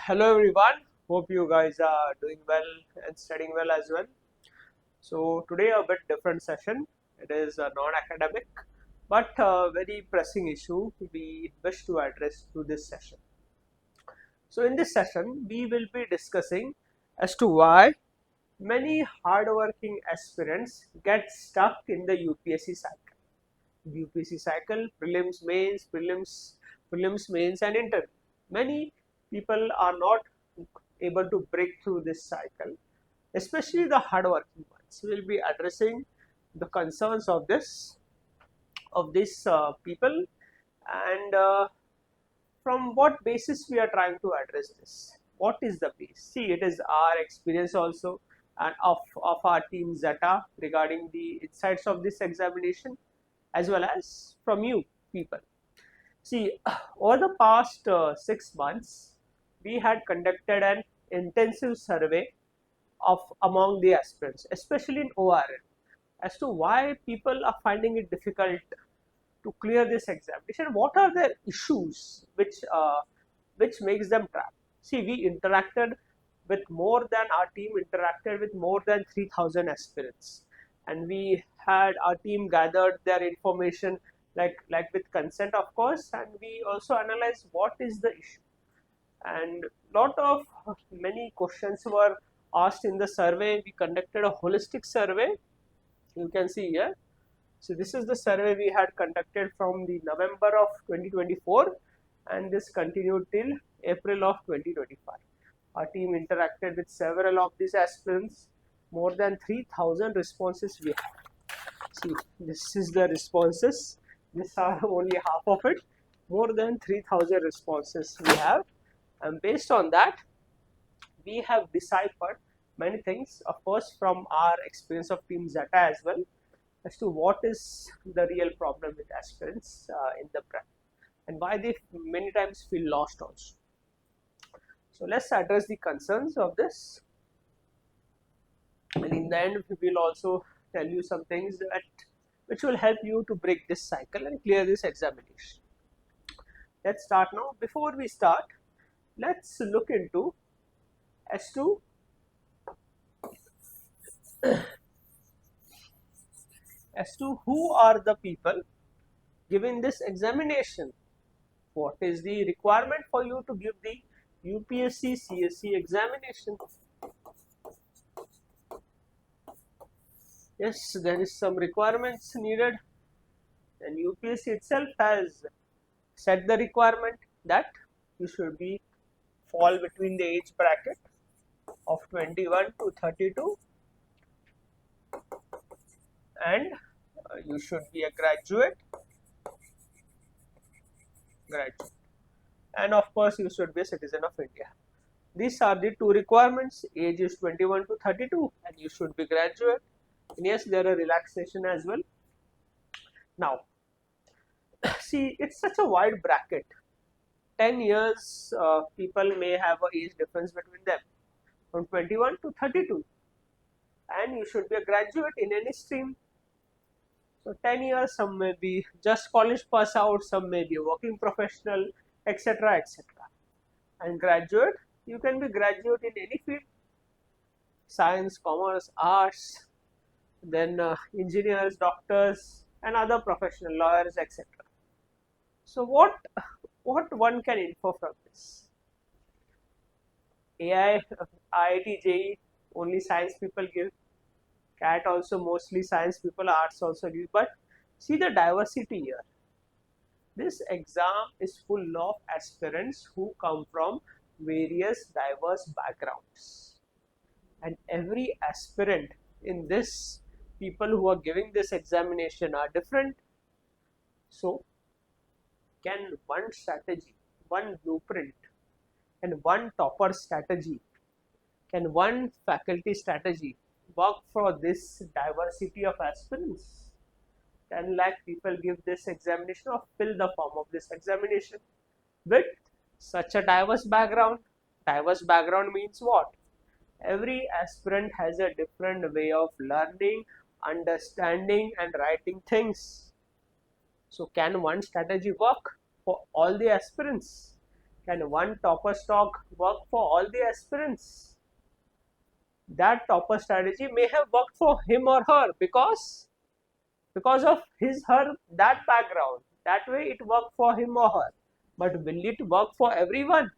Hello everyone, hope you guys are doing well and studying well as well. So today a bit different session. It is a non-academic but a very pressing issue we wish to address through this session. So in this session we will be discussing as to why many hardworking aspirants get stuck in the UPSC cycle. UPSC cycle, prelims, mains and interview. Many people are not able to break through this cycle, especially the hardworking ones. We will be addressing the concerns of these people and from what basis we are trying to address this. What is the base? See, it is our experience also and of our team ZETA regarding the insights of this examination as well as from you people. See, over the past 6 months, we had conducted an intensive survey of among the aspirants, especially in ORL, as to why people are finding it difficult to clear this examination. What are their issues which makes them trapped? See, we interacted with more than our team interacted with more than 3,000 aspirants, and we had our team gathered their information like with consent, of course, and we also analyzed what is the issue. And many questions were asked in the survey. We conducted a holistic survey. You can see here. So this is the survey we had conducted from the November of 2024, and this continued till April of 2025. Our team interacted with several of these aspirants. More than 3,000 responses we had. See, this is the responses. These are only half of it. More than 3,000 responses we have, and based on that, we have deciphered many things, of course, from our experience of Team ZETA as well, as to what is the real problem with aspirants in the prep and why they many times feel lost also. So let's address the concerns of this, and in the end we will also tell you some things that which will help you to break this cycle and clear this examination. Let's start now. Before we start, let's look into as to who are the people giving this examination. What is the requirement for you to give the UPSC CSE examination? Yes, there is some requirements needed, and UPSC itself has set the requirement that you should be fall between the age bracket of 21 to 32, and you should be a graduate, and of course you should be a citizen of India. These are the two requirements. Age is 21 to 32 and you should be graduate. And yes, there are relaxation as well. Now, see, it's such a wide bracket. 10 years people may have an age difference between them from 21 to 32, and you should be a graduate in any stream. So 10 years, some may be just college pass out, some may be working professional, etc., etc. And graduate, you can be graduate in any field: science, commerce, arts, then engineers, doctors, and other professional lawyers, etc. So what one can infer from this? AI, IIT, JEE, only science people give. CAT also mostly science people, arts also give. But see the diversity here. This exam is full of aspirants who come from various diverse backgrounds, and every aspirant in this, people who are giving this examination are different. So can one strategy, one blueprint, and one topper strategy, can one faculty strategy work for this diversity of aspirants? 10 lakh people give this examination or fill the form of this examination with such a diverse background. Diverse background means what? Every aspirant has a different way of learning, understanding, and writing things. So can one strategy work for all the aspirants? Can one topper stock work for all the aspirants? That topper strategy may have worked for him or her because of his her that background. That way it worked for him or her. But will it work for everyone?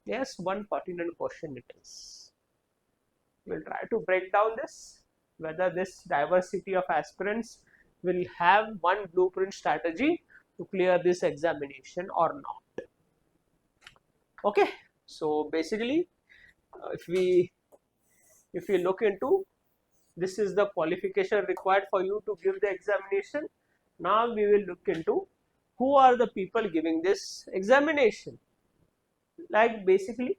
Yes, one pertinent question it is. We'll try to break down this, whether this diversity of aspirants will have one blueprint strategy to clear this examination or not. Okay, so basically if we look into, this is the qualification required for you to give the examination. Now we will look into who are the people giving this examination. Like basically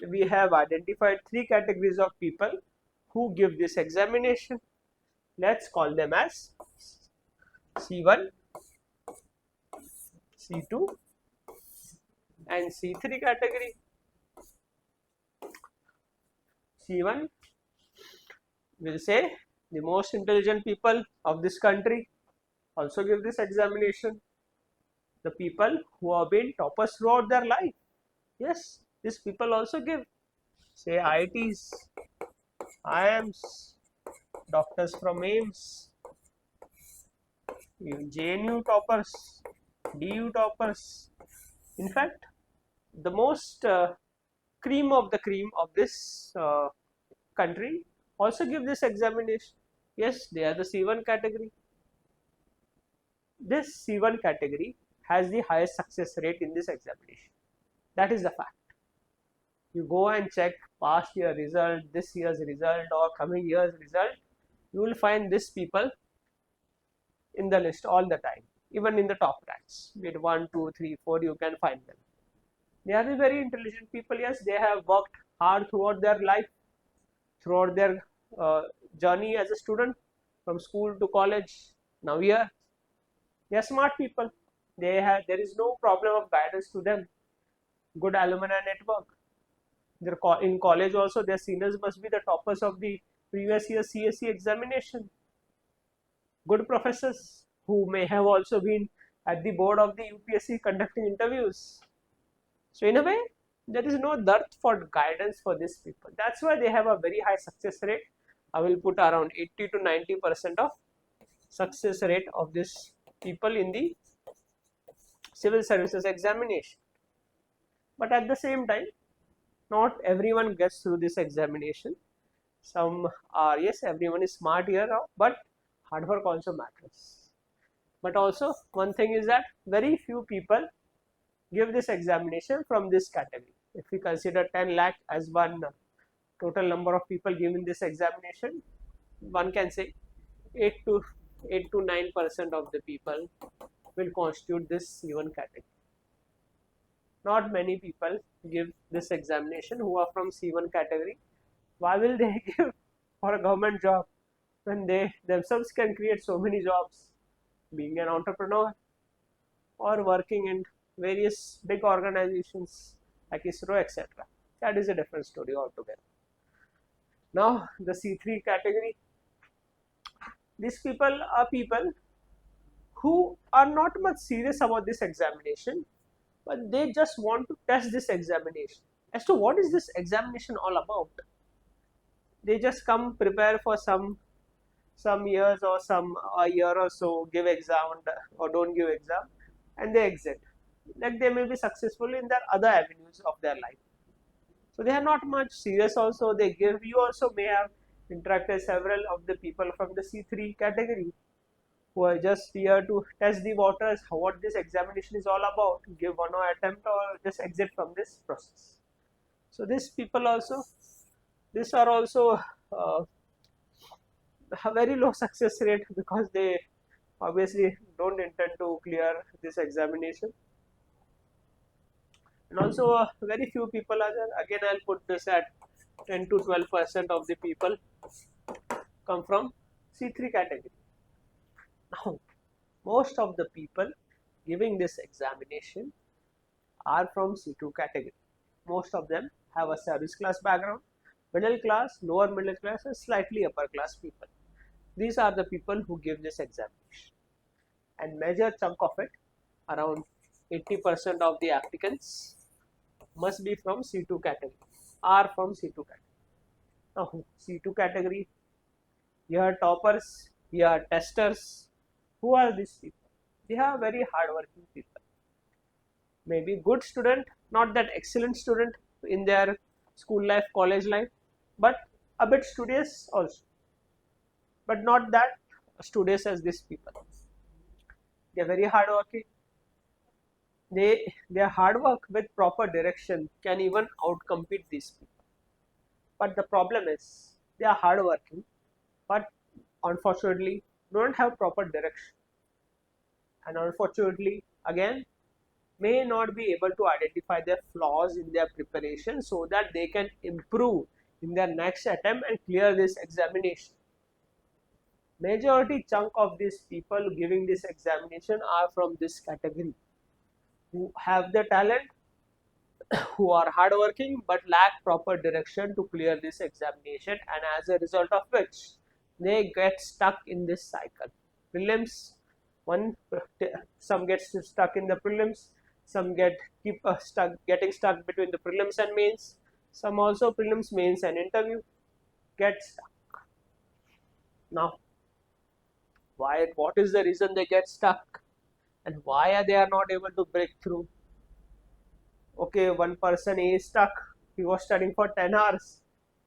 we have identified three categories of people who give this examination. Let's call them as C1, C2 and C3 category. C1 will say the most intelligent people of this country also give this examination. The people who have been toppers throughout their life. Yes, these people also give. Say IITs, IIMs, doctors from Mains, JNU toppers, DU toppers. In fact, the most cream of the cream of this country also give this examination. Yes, they are the C1 category. This C1 category has the highest success rate in this examination. That is the fact. You go and check past year result, this year's result or coming year's result, you will find these people in the list all the time, even in the top ranks. With 1, 2, 3, 4 you can find them. They are the very intelligent people. Yes, they have worked hard throughout their life, throughout their journey as a student from school to college. Now here, they are smart people. There is no problem of guidance to them. Good alumni network. In college also, their seniors must be the toppers of the previous year CSE examination. Good professors who may have also been at the board of the UPSC conducting interviews. So in a way, there is no dearth for guidance for these people. That's why they have a very high success rate. I will put around 80 to 90% of success rate of these people in the civil services examination. But at the same time, not everyone gets through this examination. Some are, yes, everyone is smart here now, but hard work also matters. But also one thing is that very few people give this examination from this category. If we consider 10 lakh as one total number of people giving this examination, one can say 8 to 9% of the people will constitute this C1 category. Not many people give this examination who are from C1 category. Why will they give for a government job when they themselves can create so many jobs, being an entrepreneur or working in various big organizations like ISRO, etc. That is a different story altogether. Now the C3 category, these people are people who are not much serious about this examination, but they just want to test this examination. As to what is this examination all about? They just come prepare for some years or a year or so, give exam or don't give exam, and they exit. Like they may be successful in their other avenues of their life. So they are not much serious also. They give, you also may have interacted several of the people from the C3 category who are just here to test the waters, what this examination is all about, give one or attempt or just exit from this process. So these people also, these are also a very low success rate because they obviously don't intend to clear this examination. And also very few people are there. Again, I'll put this at 10 to 12% of the people come from C3 category. Now, most of the people giving this examination are from C2 category. Most of them have a service class background, middle class, lower middle class and slightly upper class people. These are the people who give this examination. And major chunk of it, around 80% of the applicants must be from C2 category, are from C2 category. Now, C2 category, here toppers, here testers. Who are these people? They are very hardworking people. Maybe good student, not that excellent student in their school life, college life, but a bit studious also, but not that studious as these people. They are very hardworking. Their hard work with proper direction can even outcompete these people. But the problem is they are hardworking, but unfortunately don't have proper direction, and unfortunately again may not be able to identify their flaws in their preparation so that they can improve in their next attempt and clear this examination. Majority chunk of these people giving this examination are from this category, who have the talent, who are hardworking but lack proper direction to clear this examination, and as a result of which they get stuck in this cycle. Prelims, some get stuck in the prelims, some getting stuck between the prelims and mains, some also prelims, mains and interview get stuck. Now, what is the reason they get stuck, and why are they not able to break through? Okay, one person is stuck. He was studying for 10 hours.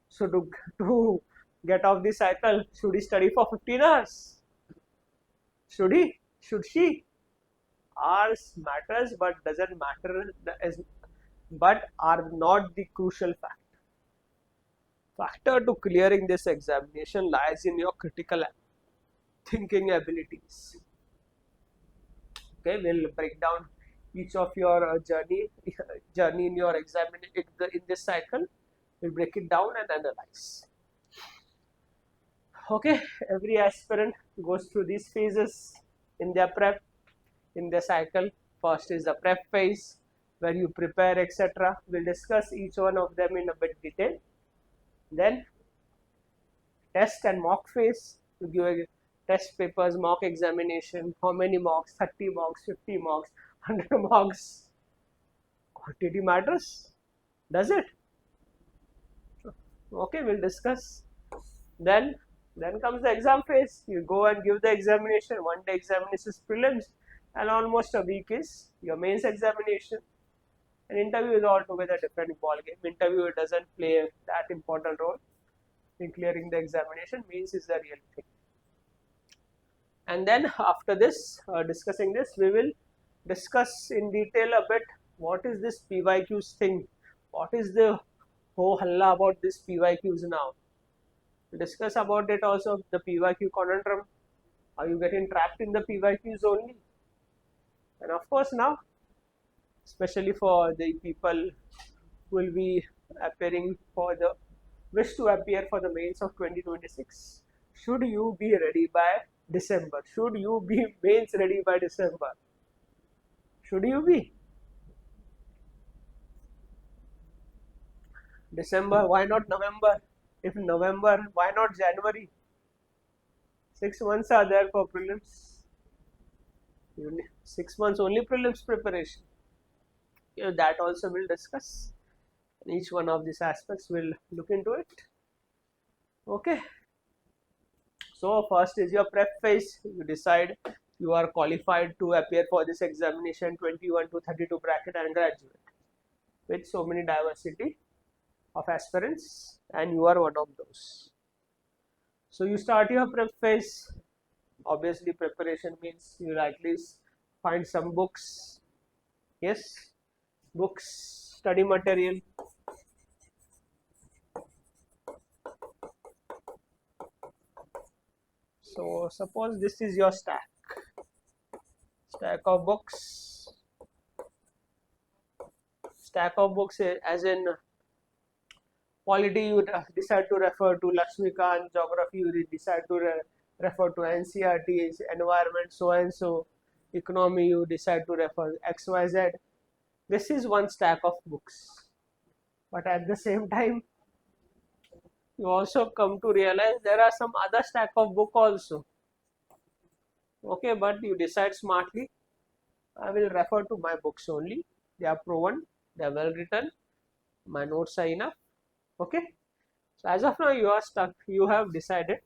So to get off the cycle, should he study for 15 hours? Should he? Should she? Hours matters, but doesn't matter but are not the crucial factor. Factor to clearing this examination lies in your critical thinking abilities. Okay, we'll break down each of your journey in your examination in this cycle. We'll break it down and analyze. Okay, every aspirant goes through these phases in their prep, in the cycle. First is the prep phase, where you prepare, etc. We'll discuss each one of them in a bit detail. Then test and mock phase, you give a test papers, mock examination. How many mocks? 30 mocks, 50 mocks, 100 mocks. Quantity matters, does it? Okay, we'll discuss. Then comes the exam phase. You go and give the examination. One day examination is prelims, and almost a week is your mains examination. An interview is altogether different ball game. Interview doesn't play that important role in clearing the examination. Mains is the real thing. And then after this, discussing this, we will discuss in detail a bit what is this PYQs thing, what is the ho halla about this PYQs now. We'll discuss about it also, the PYQ conundrum. Are you getting trapped in the PYQs only? And of course now, especially for the people who will be appearing for the wish to appear for the mains of 2026, should you be ready by December? Should you be mains ready by December? Should you be? December, why not November? If November, why not January? 6 months are there for prelims. 6 months only prelims preparation. That also we'll discuss. And each one of these aspects we'll look into it. Okay. So first is your prep phase. You decide you are qualified to appear for this examination 21 to 32 bracket and graduate with so many diversity of aspirants, and you are one of those. So you start your prep phase. Obviously preparation means you at least find some books. Yes, books, study material. So suppose this is your stack of books. Stack of books as in polity you decide to refer to Lakshmikant, geography you decide to refer to NCERT, environment so and so, economy you decide to refer XYZ. This is one stack of books, but at the same time you also come to realize there are some other stack of book also. Okay, but you decide smartly I will refer to my books only. They are proven, they are well written, my notes are enough. Okay. So as of now you are stuck, you have decided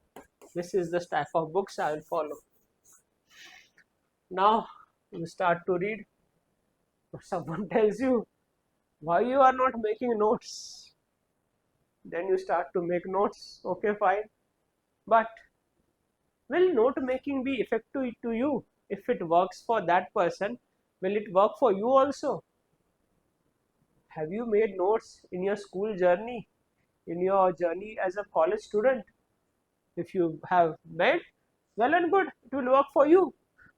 this is the stack of books I will follow. Now you start to read. Someone tells you why you are not making notes. Then you start to make notes. Okay, fine. But will note making be effective to you? If it works for that person, will it work for you also? Have you made notes in your school journey, in your journey as a college student? If you have made, well and good, it will work for you.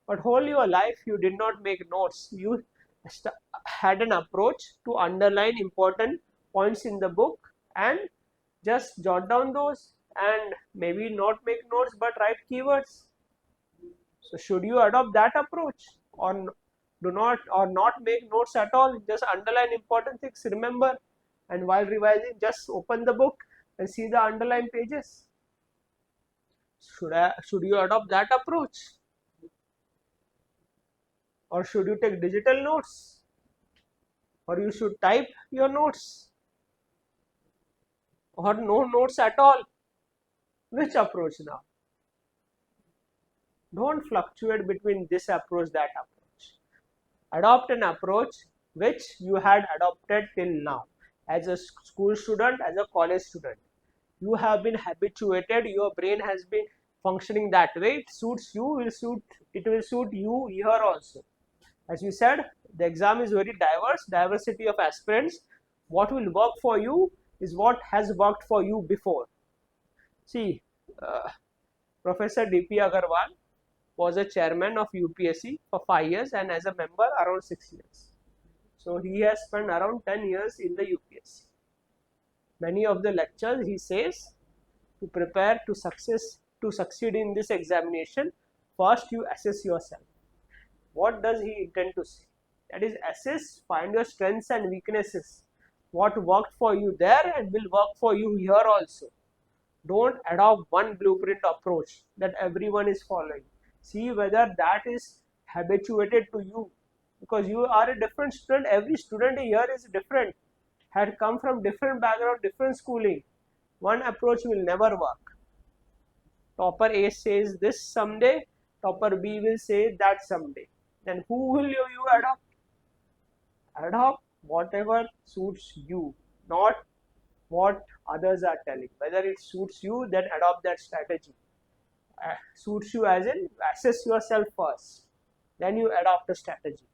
But whole your life you did not make notes. You had an approach to underline important points in the book and just jot down those, and maybe not make notes but write keywords. So should you adopt that approach, or do not, or not make notes at all, just underline important things, remember, and while revising just open the book and see the underlined pages? Should you adopt that approach, or should you take digital notes, or you should type your notes, or no notes at all? Which approach now? Don't fluctuate between this approach, that approach. Adopt an approach which you had adopted till now. As a school student, as a college student, you have been habituated, your brain has been functioning that way. It suits you, it will suit you here also. As you said, the exam is very diverse, diversity of aspirants. What will work for you is what has worked for you before. See, Professor D.P. Agarwal was a chairman of UPSC for 5 years and as a member around 6 years. So he has spent around 10 years in the UPSC. Many of the lectures he says, to prepare to succeed in this examination, first you assess yourself. What does he intend to say? That is, assess, find your strengths and weaknesses. What worked for you there and will work for you here also. Don't adopt one blueprint approach that everyone is following. See whether that is habituated to you, because you are a different student. Every student here is different, had come from different background, different schooling. One approach will never work. Topper A says this someday, topper B will say that someday. Then who will you adopt? Adopt whatever suits you, not what others are telling. Whether it suits you, then adopt that strategy. Suits you as in assess yourself first, then you adopt a strategy.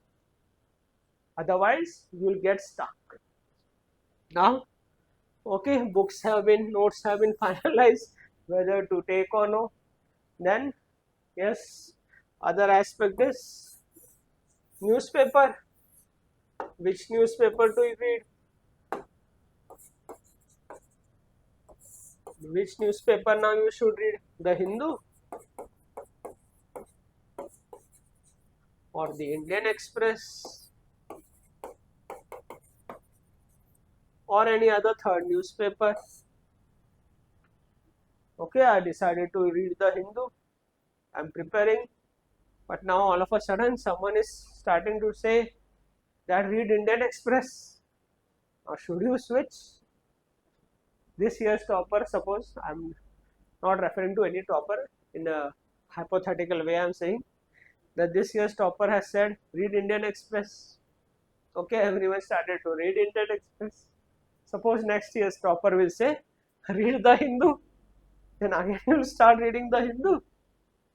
Otherwise, you will get stuck. Now, okay, notes have been finalized whether to take or no. Then, yes, other aspect is newspaper. Which newspaper do you read? Which newspaper now you should read? The Hindu or the Indian Express or any other third newspaper? Okay, I decided to read the Hindu. I'm preparing, but now all of a sudden someone is starting to say that read Indian Express. Now should you switch? This year's topper, suppose, I'm not referring to any topper, in a hypothetical way I'm saying that this year's topper has said read Indian Express. Okay, everyone started to read Indian Express. Suppose next year's topper will say read the Hindu. Then again you will start reading the Hindu.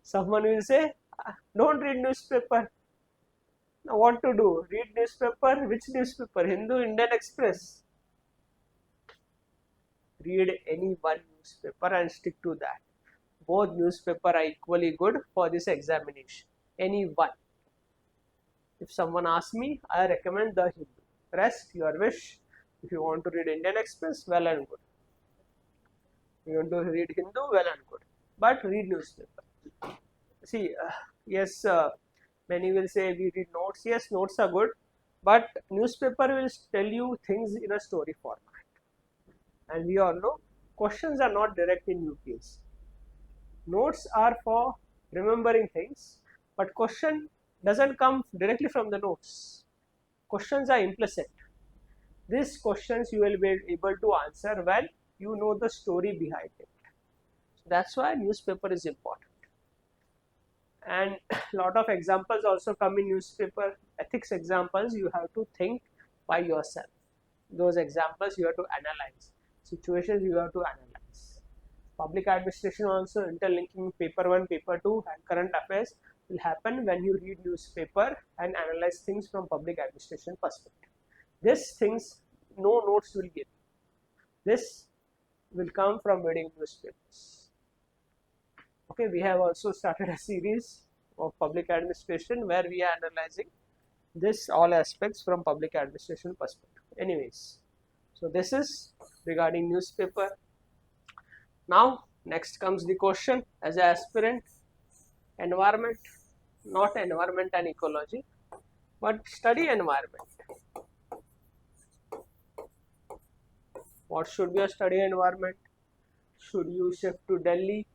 Someone will say don't read newspaper. Now what to do? Read newspaper. Which newspaper? Hindu, Indian Express. Read any one newspaper and stick to that. Both newspapers are equally good for this examination. Any one. If someone asks me, I recommend the Hindu. Rest, your wish. If you want to read Indian Express, well and good. You want to read Hindu, well and good. But read newspaper. See, yes, many will say we read notes. Yes, notes are good. But newspaper will tell you things in a story format. And we all know questions are not direct in UPSC. Notes are for remembering things, but question doesn't come directly from the notes. Questions are implicit. These questions you will be able to answer when you know the story behind it. So that's why newspaper is important. And lot of examples also come in newspaper. Ethics examples you have to think by yourself. Those examples you have to analyze. Situations you have to analyze. Public administration also, interlinking paper 1, paper 2 and current affairs will happen when you read newspaper and analyze things from public administration perspective. These things no notes will give. This will come from reading newspapers. Okay, we have also started a series of public administration where we are analyzing this all aspects from public administration perspective. Anyways, so this is regarding newspaper. Now next comes the question as an aspirant, environment, not environment and ecology, but study environment. What should be a study environment? Should you shift to Delhi?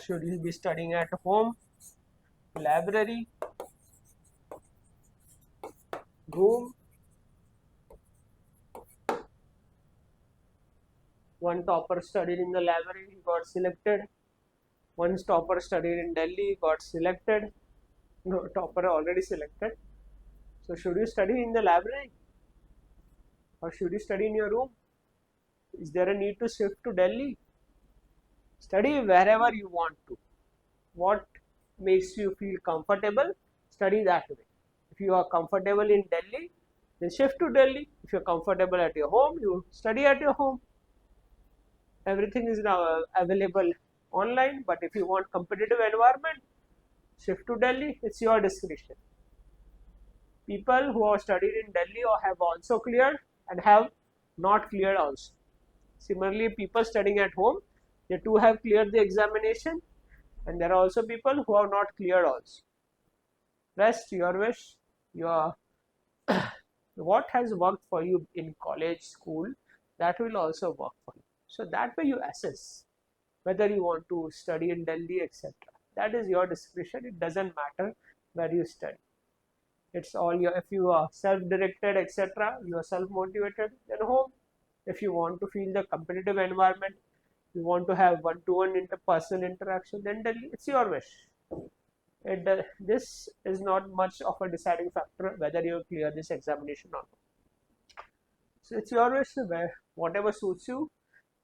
Should you be studying at home, library, room? One topper studied in the library, got selected. One topper studied in Delhi, got selected. No, topper already selected. So should you study in the library or should you study in your room? Is there a need to shift to Delhi? Study wherever you want to. What makes you feel comfortable, study that way. If you are comfortable in Delhi, then shift to Delhi. If you are comfortable at your home, you study at your home. Everything is now available online, but if you want competitive environment, shift to Delhi. It's your discretion. People who have studied in Delhi or have also cleared and have not cleared also. Similarly, people studying at home, they too have cleared the examination, and there are also people who have not cleared also. Rest your wish, your what has worked for you in college, school, that will also work for you. So that way you assess whether you want to study in Delhi, etc. That is your discretion. It doesn't matter where you study. It's all your, if you are self-directed, etc., you are self-motivated, then home. If you want to feel the competitive environment, you want to have one-to-one interpersonal interaction, then Delhi, it's your wish. This is not much of a deciding factor whether you clear this examination or not. So it's your wish, where whatever suits you,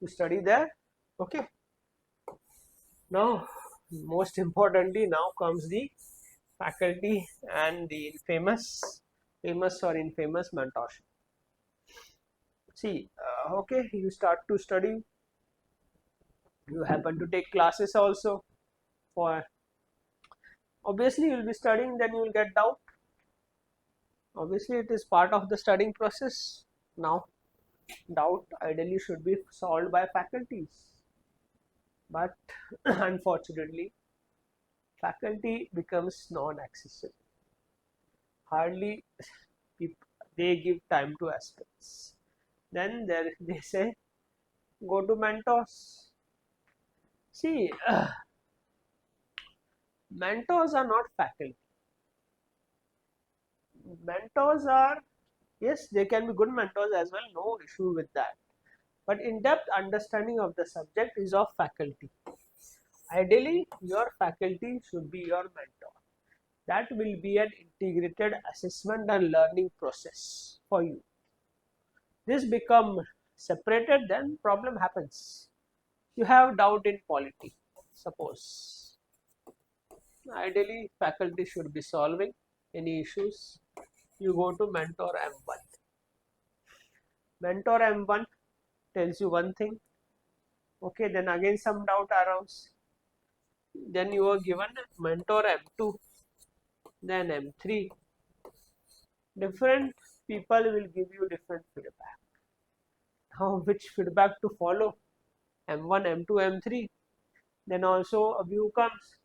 you study there. Okay. Now, most importantly, now comes the faculty and the famous or infamous mentorship. See, okay, you start to study, you happen to take classes also. For obviously you will be studying, then you will get doubt. Obviously it is part of the studying process. Now doubt ideally should be solved by faculties, but unfortunately faculty becomes non-accessible. Hardly they give time to aspirants. Then they say go to mentors. See, mentors are not faculty. Mentors are, yes, they can be good mentors as well, no issue with that. But in-depth understanding of the subject is of faculty. Ideally, your faculty should be your mentor. That will be an integrated assessment and learning process for you. This become separated, then problem happens. You have doubt in polity, suppose. Ideally, faculty should be solving any issues. You go to mentor M1. Mentor M1 tells you one thing. Okay, then again some doubt arose. Then you are given mentor M2, then M3. Different people will give you different feedback. Now, which feedback to follow? M1, M2, M3. Then also a view comes.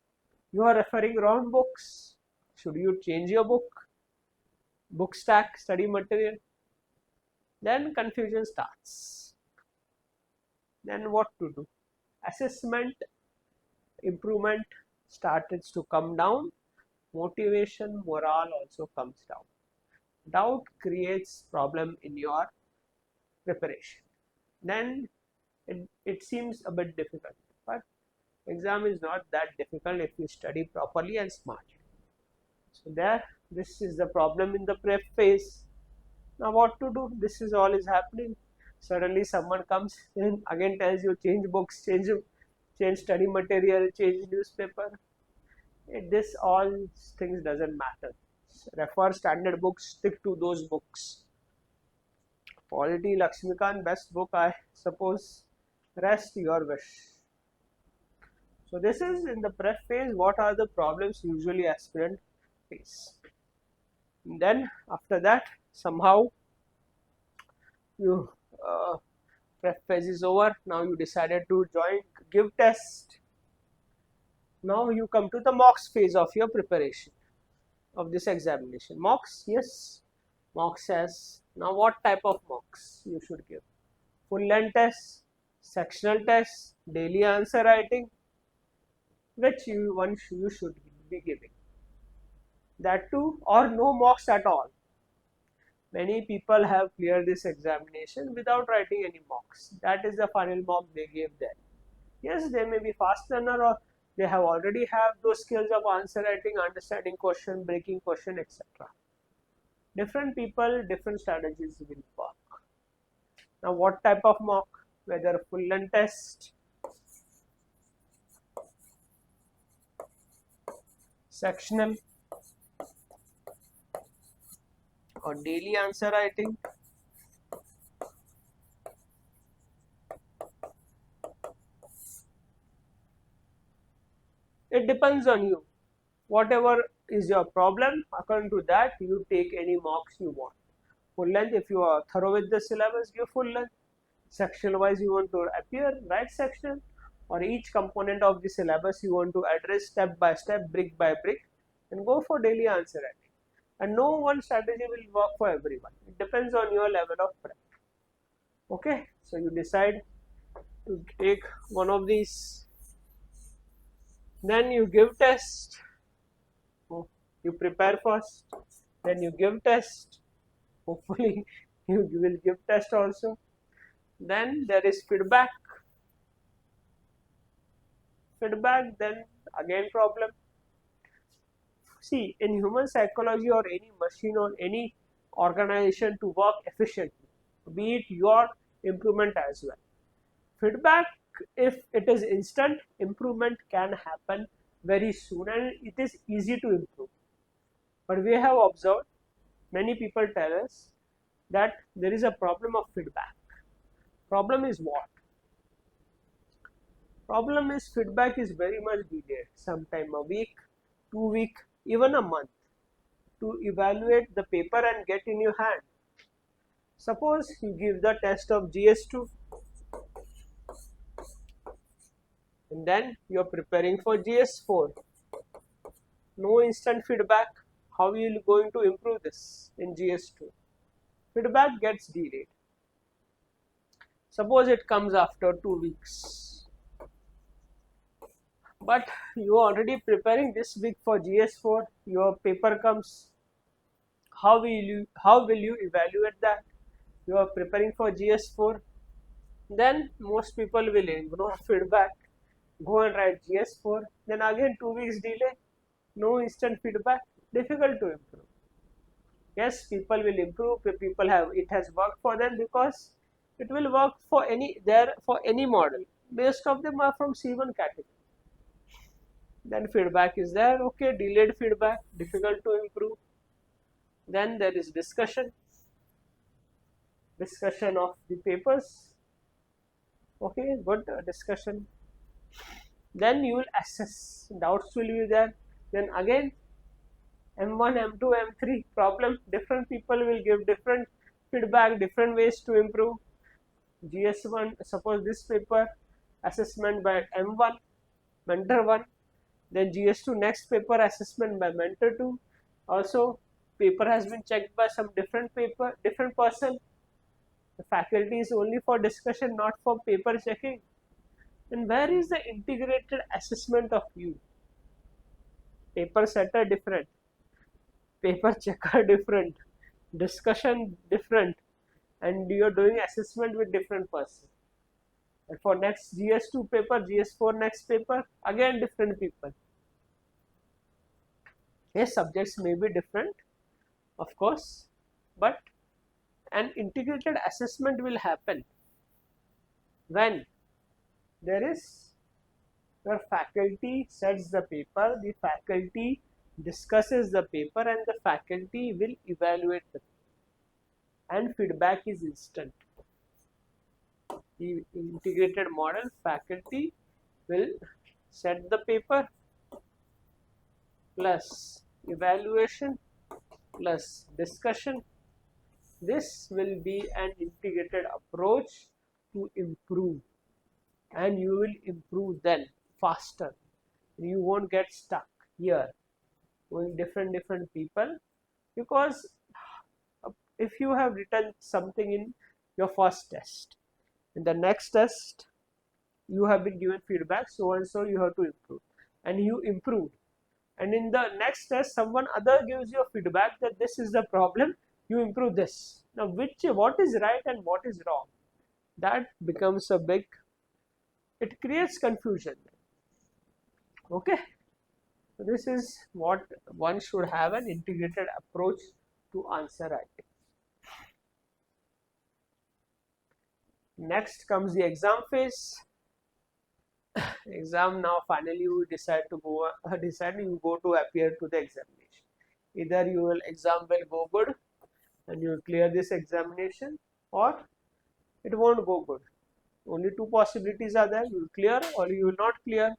You are referring wrong books. Should you change your book? Book stack, study material. Then confusion starts. Then what to do? assessment improvement started to come down, motivation, morale also comes down. Doubt creates problem in your preparation. Then it seems a bit difficult, but exam is not that difficult if you study properly and smartly. So this is the problem in the prep phase. Now what to do? This is all is happening. Suddenly someone comes in, again tells you change books, change study material, change newspaper. This all things doesn't matter. Refer standard books, stick to those books. Polity, Lakshmikant, best book I suppose. Rest your wish. So this is in the prep phase. What are the problems usually aspirant face? And then after that, somehow you prep phase is over. Now you decided to give test. Now you come to the mocks phase of your preparation of this examination. Mocks, yes, mocks has. Now what type of mocks you should give? Full length test, sectional test, daily answer writing, which you should be giving. That too, or no mocks at all. Many people have cleared this examination without writing any mocks. That is the final mock they gave there. Yes, they may be fast learner, or they have already have those skills of answer writing, understanding question, breaking question, etc. Different people, different strategies will work. Now what type of mock? Whether full length test, sectional, or daily answer writing. It depends on you. Whatever is your problem, according to that you take any mocks you want. Full length, if you are thorough with the syllabus, give full length. Sectional wise you want to appear, write sectional, or each component of the syllabus you want to address step by step, brick by brick, and go for daily answer writing. And no one strategy will work for everyone. It depends on your level of prep. Okay, so you decide to take one of these. Then you give test. You prepare first, then you give test. Hopefully you will give test also. Then there is feedback. Then again problem. See, in human psychology or any machine or any organization to work efficiently, be it your improvement as well. Feedback, if it is instant, improvement can happen very soon and it is easy to improve. But we have observed many people tell us that there is a problem of feedback. Problem is what? Problem is feedback is very much delayed, sometime a week, 2 weeks, even a month to evaluate the paper and get in your hand. Suppose you give the test of GS2 and then you are preparing for GS4. No instant feedback. How are you going to improve this in GS2? Feedback gets delayed. Suppose it comes after 2 weeks. But you are already preparing this week for GS4. Your paper comes. How will you evaluate that? You are preparing for GS4. Then most people will ignore feedback. Go and write GS4. Then again 2 weeks delay. No instant feedback. Difficult to improve. Yes, people will improve. People have it has worked for them because it will work for any model. Most of them are from C1 category. Then feedback is there. Okay, delayed feedback, difficult to improve. Then there is discussion of the papers. Okay, good discussion. Then you will assess. Doubts will be there. Then again M1, M2, M3 problem. Different people will give different feedback, different ways to improve. GS1, suppose this paper assessment by M1, mentor 1. Then GS2 next paper assessment by mentor 2. Also paper has been checked by some different person. The faculty is only for discussion, not for paper checking. And where is the integrated assessment of you? Paper setter different, paper checker different, discussion different, and you're doing assessment with different person. And for next GS2 paper, GS4 next paper, again different people. Yes, subjects may be different, of course, but an integrated assessment will happen when there is your faculty sets the paper, the faculty discusses the paper, and the faculty will evaluate the paper, and feedback is instant. The integrated model, faculty will set the paper plus evaluation plus discussion. This will be an integrated approach to improve, and you will improve then faster. You won't get stuck here with different people, because if you have written something in your first test, in the next test you have been given feedback, so and so you have to improve, and you improved, and in the next test someone other gives you feedback that this is the problem, you improve this. Now what is right and what is wrong, that becomes a big, it creates confusion. Okay, so this is what one should have, an integrated approach to answer writing. Next comes the exam phase. Exam, now finally you decide to go to appear to the examination. Either your exam will go good and you will clear this examination, or it won't go good. Only two possibilities are there: you will clear or you will not clear.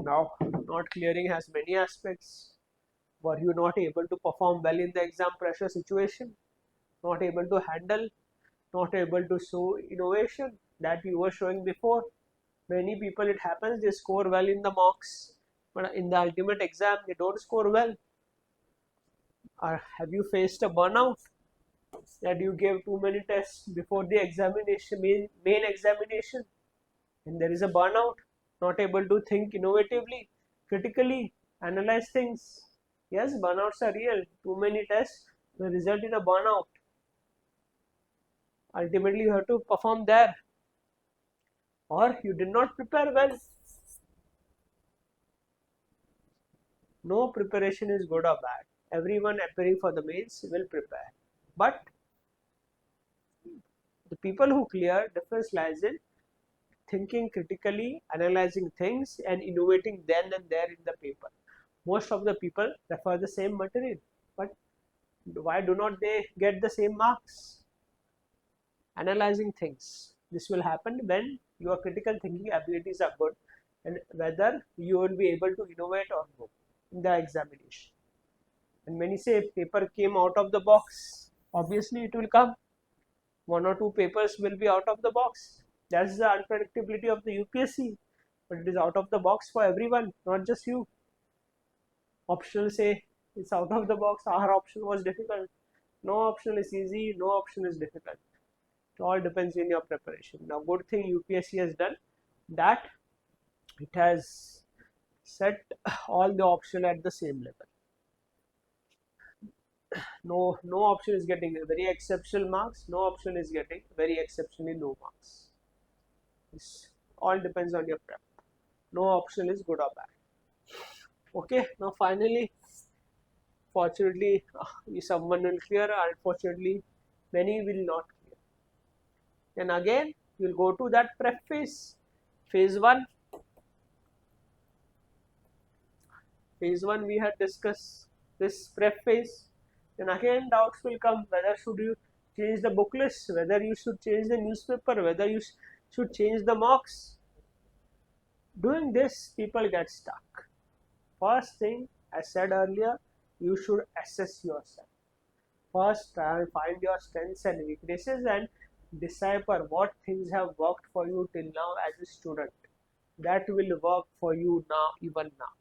Now, not clearing has many aspects. Were you not able to perform well in the exam pressure situation? Not able to handle? Not able to show innovation that you were showing before? Many people, it happens, they score well in the mocks, but in the ultimate exam they don't score well. Or have you faced a burnout, that you gave too many tests before the examination, main examination, and there is a burnout, not able to think innovatively, critically, analyze things? Yes, burnouts are real. Too many tests will result in a burnout. Ultimately you have to perform there, or you did not prepare well. No preparation is good or bad. Everyone appearing for the mains will prepare, but the people who clear, difference lies in thinking critically, analyzing things, and innovating then and there in the paper. Most of the people refer the same material, but why do not they get the same marks? Analyzing things. This will happen when your critical thinking abilities are good, and whether you will be able to innovate or no in the examination. And many say paper came out of the box. Obviously it will come. One or two papers will be out of the box. That's the unpredictability of the UPSC. But it is out of the box for everyone, not just you. Optional say it's out of the box. Our option was difficult. No option is easy. No option is difficult. It all depends on your preparation. Now, good thing UPSC has done that it has set all the option at the same level. No option is getting very exceptional marks. No option is getting very exceptionally low marks. This all depends on your prep. No option is good or bad. Okay. Now, finally, fortunately, someone will clear. Unfortunately, many will not clear. Then again, you will go to that prep phase. Phase 1. Phase 1 we had discussed this prep phase. Then again doubts will come, whether should you change the book list, whether you should change the newspaper, whether you should change the mocks. Doing this, people get stuck. First thing, as said earlier, you should assess yourself. First, try and find your strengths and weaknesses and decipher what things have worked for you till now as a student. That will work for you now, even now.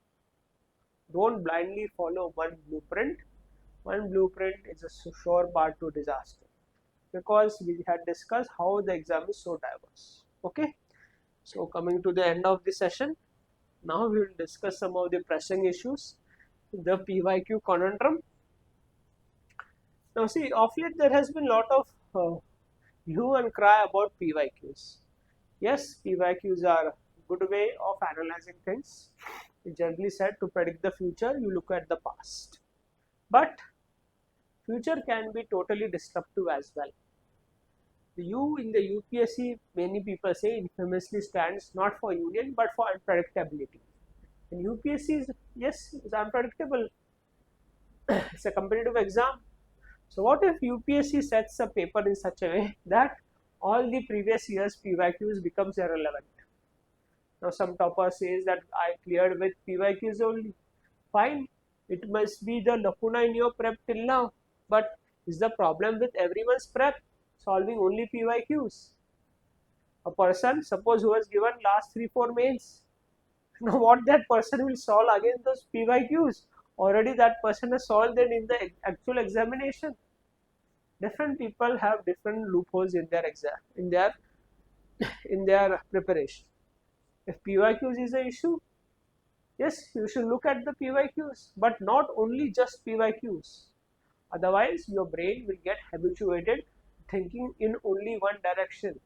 Don't blindly follow one blueprint. One blueprint is a sure path to disaster, because we had discussed how the exam is so diverse. Okay, so coming to the end of the session, now we will discuss some of the pressing issues, the PYQ conundrum. Now see, of late there has been a lot of hue and cry about PYQs. Yes, PYQs are a good way of analyzing things. It's generally said to predict the future, you look at the past. But future can be totally disruptive as well. The U in the UPSC, many people say, infamously stands not for union but for unpredictability. And UPSC is, yes, is unpredictable. It's a competitive exam. So what if UPSC sets a paper in such a way that all the previous years PYQs becomes irrelevant? Now some topper says that I cleared with PYQs only. Fine, it must be the lacuna in your prep till now. But is the problem with everyone's prep solving only PYQs? A person, suppose who has given last 3-4 mains, now what that person will solve against those PYQs? Already that person has solved it in the actual examination. Different people have different loopholes in their exam, in their preparation. If PYQs is an issue, yes, you should look at the PYQs, but not only just PYQs. Otherwise, your brain will get habituated thinking in only one direction.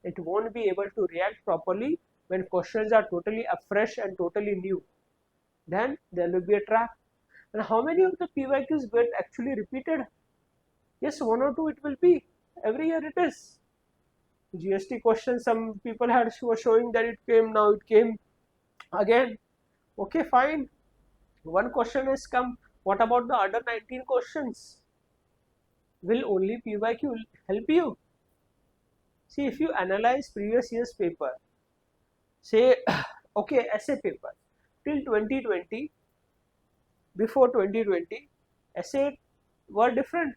It won't be able to react properly when questions are totally afresh and totally new. Then there will be a trap. And how many of the PYQs get actually repeated? Yes, 1 or 2 it will be. Every year it is. GST questions, some people were showing that it came, now it came again. Okay, fine. One question has come. What about the other 19 questions? Will only PYQ help you? See, if you analyze previous year's paper, say, okay, essay paper, till 2020, before 2020, essay were different.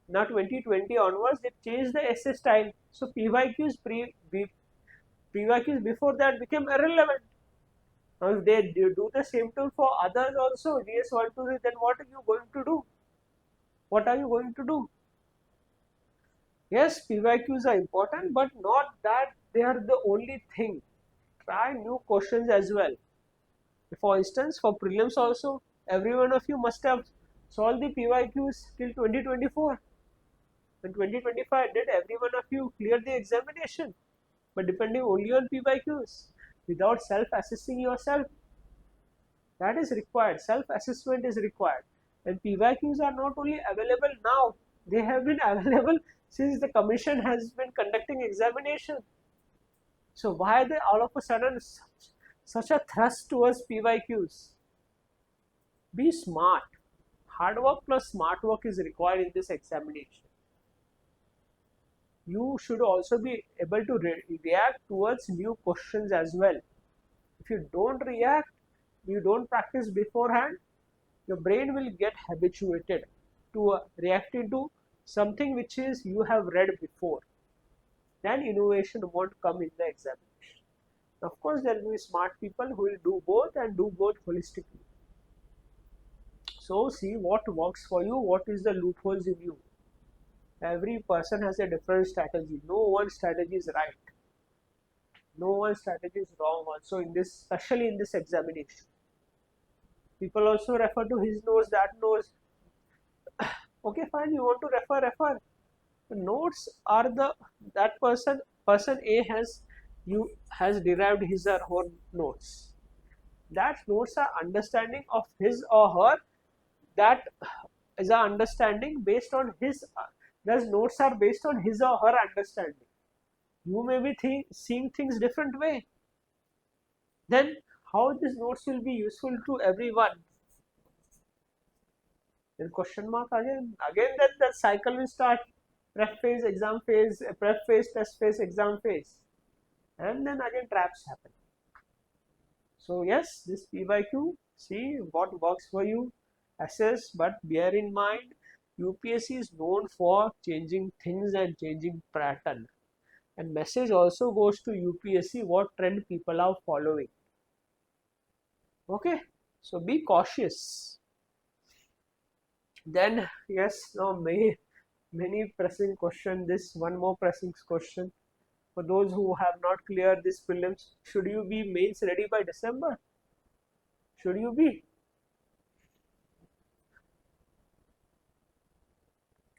Now 2020 onwards, they changed the essay style. So PYQs before that became irrelevant. Now if they do the same thing for others also, GS 1 to 3, then what are you going to do? What are you going to do? Yes, PYQs are important, but not that they are the only thing. Try new questions as well. For instance, for prelims also, every one of you must have solved the PYQs till 2024. In 2025, did every one of you clear the examination? But depending only on PYQs, without self-assessing yourself, that is required. Self-assessment is required. And PYQs are not only available now, they have been available since the commission has been conducting examination. So why they all of a sudden such a thrust towards PYQs? Be smart. Hard work plus smart work is required in this examination. You should also be able to react towards new questions as well. If you don't react, you don't practice beforehand, your brain will get habituated to reacting to something which is you have read before. Then innovation won't come in the examination. Of course, there will be smart people who will do both and do both holistically. So see what works for you, what is the loopholes in you. Every person has a different strategy. No one strategy is right. No one strategy is wrong also in this, especially in this examination. People also refer to his notes, that notes. Okay, fine, you want to refer. The notes are that person A has derived his or her notes. That notes are understanding of his or her, that is an understanding based on his, those notes are based on his or her understanding. You may be seeing things different way. Then how these notes will be useful to everyone? Then question mark again. Then the cycle will start. Prep phase, exam phase, prep phase, test phase, exam phase. And then again traps happen. So yes, this PYQ, see what works for you, assess, but bear in mind, UPSC is known for changing things and changing pattern. And message also goes to UPSC what trend people are following. Okay, so be cautious. Then yes, now many pressing question. This one more pressing question. For those who have not cleared this prelims, should you be mains ready by December? Should you be?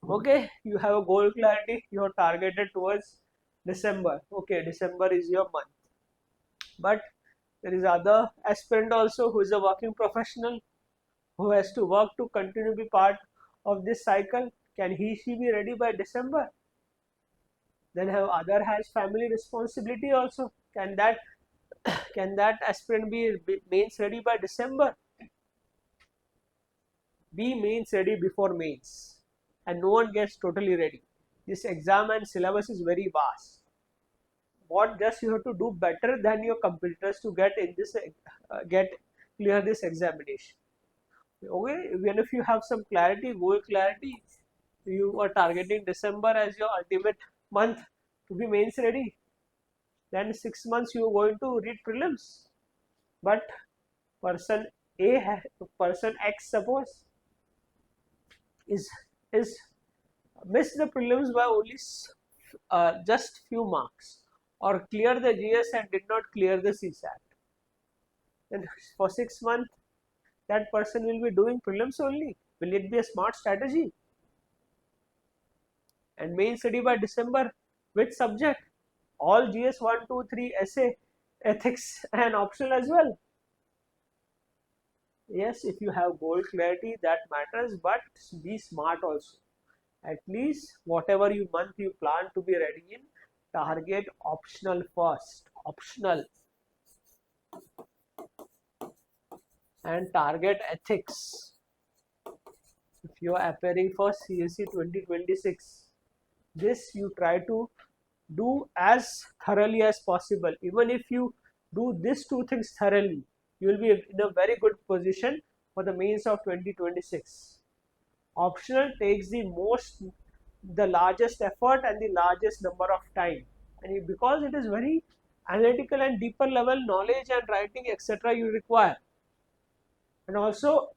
Okay, you have a goal clarity, you are targeted towards December. Okay, December is your month. But there is other aspirant also who is a working professional, who has to work to continue to be part of this cycle. Can she be ready by December? Then have other has family responsibility also. Can that aspirant be mains ready by December? Be mains ready before mains, and no one gets totally ready. This exam and syllabus is very vast. What just you have to do better than your competitors to get in this clear this examination. Okay, even if you have some clarity, goal clarity, you are targeting December as your ultimate month to be mains ready. Then 6 months you are going to read prelims. But person A, person X suppose is missed the prelims by only just few marks, or clear the GS and did not clear the CSAT. Then for 6 months that person will be doing prelims only. Will it be a smart strategy? And main study by December, which subject? All GS 1, 2, 3, essay, ethics and optional as well. Yes, if you have goal clarity, that matters, but be smart also. At least whatever month you plan to be ready in, target optional first. Optional. And target ethics. If you are appearing for CSE 2026, this you try to do as thoroughly as possible. Even if you do these two things thoroughly, you will be in a very good position for the mains of 2026. Optional takes the largest effort and the largest number of time, and because it is very analytical and deeper level knowledge and writing etc. you require, and also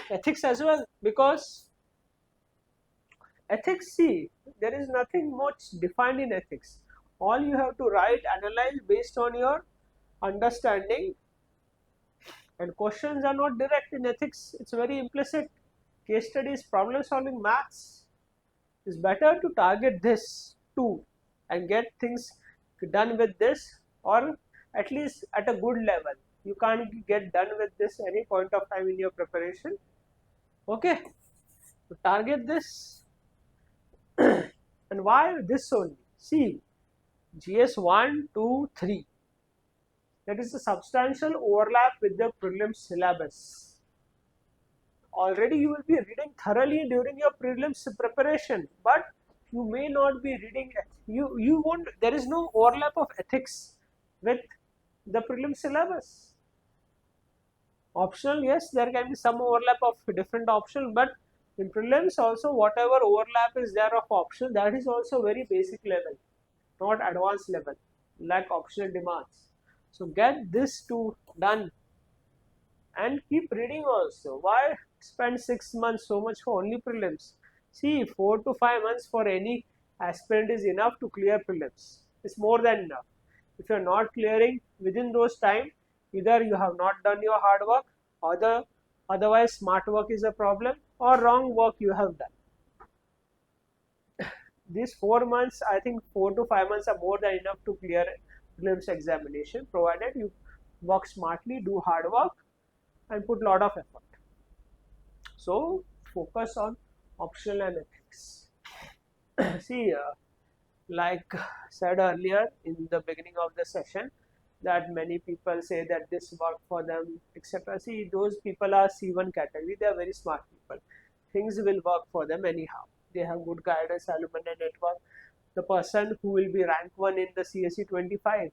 ethics as well, because ethics, see, there is nothing much defined in ethics. All you have to write, analyze based on your understanding, and questions are not direct in ethics, it's very implicit. Case studies, problem solving, maths. It's better to target this too and get things done with this, or at least at a good level. You can't get done with this any point of time in your preparation. Okay, so target this. And why this only? See, GS 1, 2, 3. That is a substantial overlap with the prelims syllabus. Already you will be reading thoroughly during your prelims preparation, but you may not be reading, you won't, there is no overlap of ethics with the prelims syllabus. Optional, yes, there can be some overlap of different options, but in prelims also whatever overlap is there of optional, that is also very basic level, not advanced level, like optional demands. So get this two done and keep reading also. Why spend 6 months so much for only prelims? See, 4 to 5 months for any aspirant is enough to clear prelims. It's more than enough. If you are not clearing within those time, either you have not done your hard work, or otherwise smart work is a problem, or wrong work you have done. These 4 months, I think 4 to 5 months are more than enough to clear prelims examination, provided you work smartly, do hard work and put lot of effort. So focus on optional and ethics. See, like said earlier in the beginning of the session, that many people say that this work for them etc. See, those people are C1 category, they are very smart people. Things will work for them anyhow. They have good guidance, alumni network. The person who will be rank 1 in the CSE 25,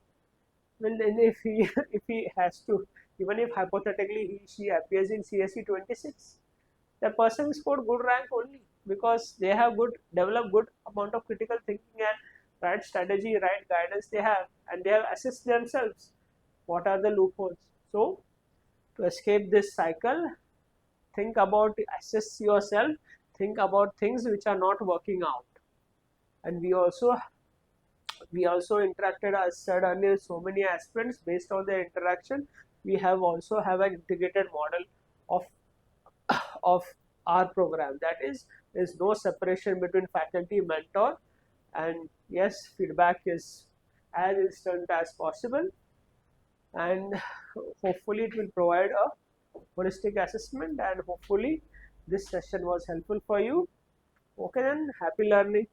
well, then if he has to, even if hypothetically she appears in CSE 26, the person scored good rank only because they have developed good amount of critical thinking and right strategy, right guidance they have, and they have assessed themselves what are the loopholes. So to escape this cycle, think about, assess yourself, think about things which are not working out. And we also We also interacted, as said earlier, so many aspirants. Based on their interaction, we have also have an integrated model of of our program. That is, there is no separation between faculty, mentor, and yes, feedback is as instant as possible, and hopefully it will provide a holistic assessment, and hopefully this session was helpful for you. Okay then, happy learning.